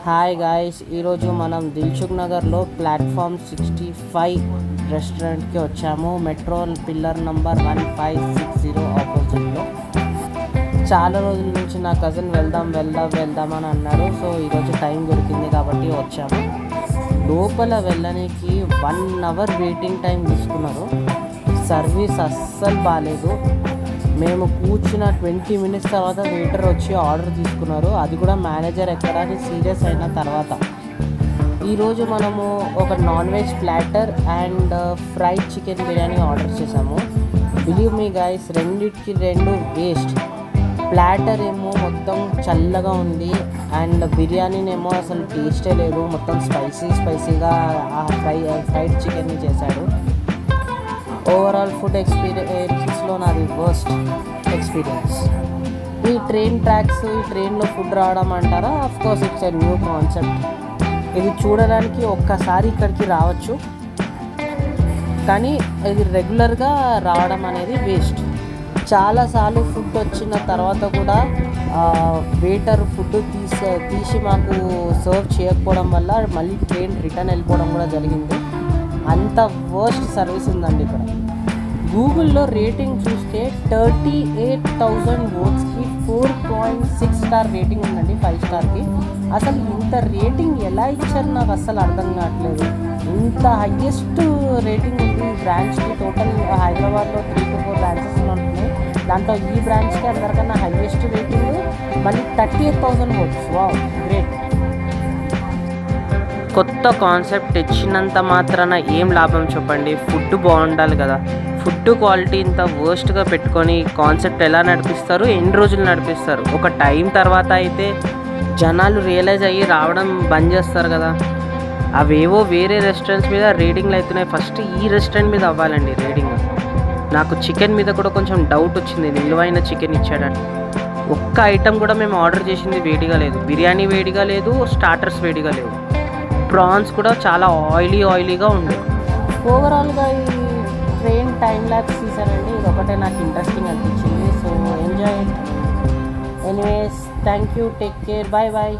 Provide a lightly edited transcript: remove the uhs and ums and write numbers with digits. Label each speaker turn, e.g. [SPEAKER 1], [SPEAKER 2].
[SPEAKER 1] Hi guys, ఈరోజు మనం దిల్సుఖ్ నగర్లో ప్లాట్ఫామ్ 65 రెస్టారెంట్కి వచ్చాము. మెట్రో పిల్లర్ నంబర్ 1560 ఆపోజిట్లో. చాలా రోజుల నుంచి నా కజిన్ వెళ్దామని అన్నాడు. సో ఈరోజు టైం దొరికింది కాబట్టి వచ్చాము. లోపల వెళ్ళడానికి 1 అవర్ వెయిటింగ్ టైం తీసుకున్నారు. సర్వీస్ అస్సలు బాగాలేదు. మేము కూర్చున్న 20 మినిట్స్ తర్వాత వెయిటర్ వచ్చి ఆర్డర్ తీసుకున్నారు. అది కూడా మేనేజర్ ఎక్కడానికి సీరియస్ అయిన తర్వాత. ఈరోజు మనము ఒక non veg platter and fried chicken biryani order చేసాము. బిలీవ్ మీ గైస్, రెండిటికి వేస్ట్. ప్లాటర్ ఏమో మొత్తం చల్లగా ఉంది అండ్ బిర్యానీనేమో అసలు టేస్టే లేదు. మొత్తం స్పైసీగా ఫ్రైడ్ చికెన్ని చేశాడు. ఓవరాల్ ఫుడ్ ఎక్స్పీరియన్స్లో నాది వర్స్ట్ ఎక్స్పీరియన్స్. ఈ ట్రైన్లో ఫుడ్ రావడం అంటారా? Of course it's a new concept. ఇది చూడడానికి ఒక్కసారి ఇక్కడికి రావచ్చు, కానీ ఇది రెగ్యులర్గా రావడం అనేది వేస్ట్. చాలాసార్లు ఫుడ్ వచ్చిన తర్వాత కూడా వెయిటర్ ఫుడ్ తీసి మాకు సర్వ్ చేయకపోవడం వల్ల మళ్ళీ ట్రైన్ రిటర్న్ వెళ్ళిపోవడం కూడా జరిగింది. అంత వర్స్ట్ సర్వీస్ ఉందండి ఇక్కడ. గూగుల్లో రేటింగ్ చూస్తే 38,000 ఓట్స్కి 4.6 స్టార్ రేటింగ్ ఉందండి, 5 స్టార్కి. అసలు ఇంత రేటింగ్ ఎలా ఇచ్చారు నాకు అస్సలు అర్థం కావట్లేదు. ఇంత హయ్యెస్ట్ రేటింగ్ ఉంది ఈ బ్రాంచ్కి. టోటల్ హైదరాబాద్లో 3 to 4 బ్రాంచెస్ ఉంటున్నాయి. దాంట్లో ఈ బ్రాంచ్కి అందరికన్నా హయ్యెస్ట్ రేటింగ్, మళ్ళీ 38,000 ఓట్స్. Wow, great. కొత్త కాన్సెప్ట్ తెచ్చినంత మాత్రాన ఏం లాభం చెప్పండి? ఫుడ్ బాగుండాలి కదా. ఫుడ్ క్వాలిటీ ఇంత వర్స్ట్గా పెట్టుకొని కాన్సెప్ట్ ఎలా నడిపిస్తారు? ఎన్ని రోజులు నడిపిస్తారు? ఒక టైం తర్వాత అయితే జనాలు రియలైజ్ అయ్యి రావడం బంద్ చేస్తారు కదా. అవేవో వేరే రెస్టారెంట్స్ మీద రేటింగ్లు అవుతున్నాయి. ఫస్ట్ ఈ రెస్టారెంట్ మీద అవ్వాలండి రేటింగ్. నాకు చికెన్ మీద కూడా కొంచెం డౌట్ వచ్చింది, నిలువైన చికెన్ ఇచ్చాడని. ఒక్క ఐటెం కూడా మేము ఆర్డర్ చేసింది వేడిగా లేదు. బిర్యానీ వేడిగా లేదు, స్టార్టర్స్ వేడిగా లేవు. ప్రాన్స్ కూడా చాలా ఆయిలీగా ఉంది. ఓవరాల్గా ఈ ట్రైన్ టైం ల్యాప్స్ తీసానండి. ఇది ఒకటే నాకు ఇంట్రెస్టింగ్ అనిపించింది. So enjoy it. Anyways, thank you, take care, bye bye.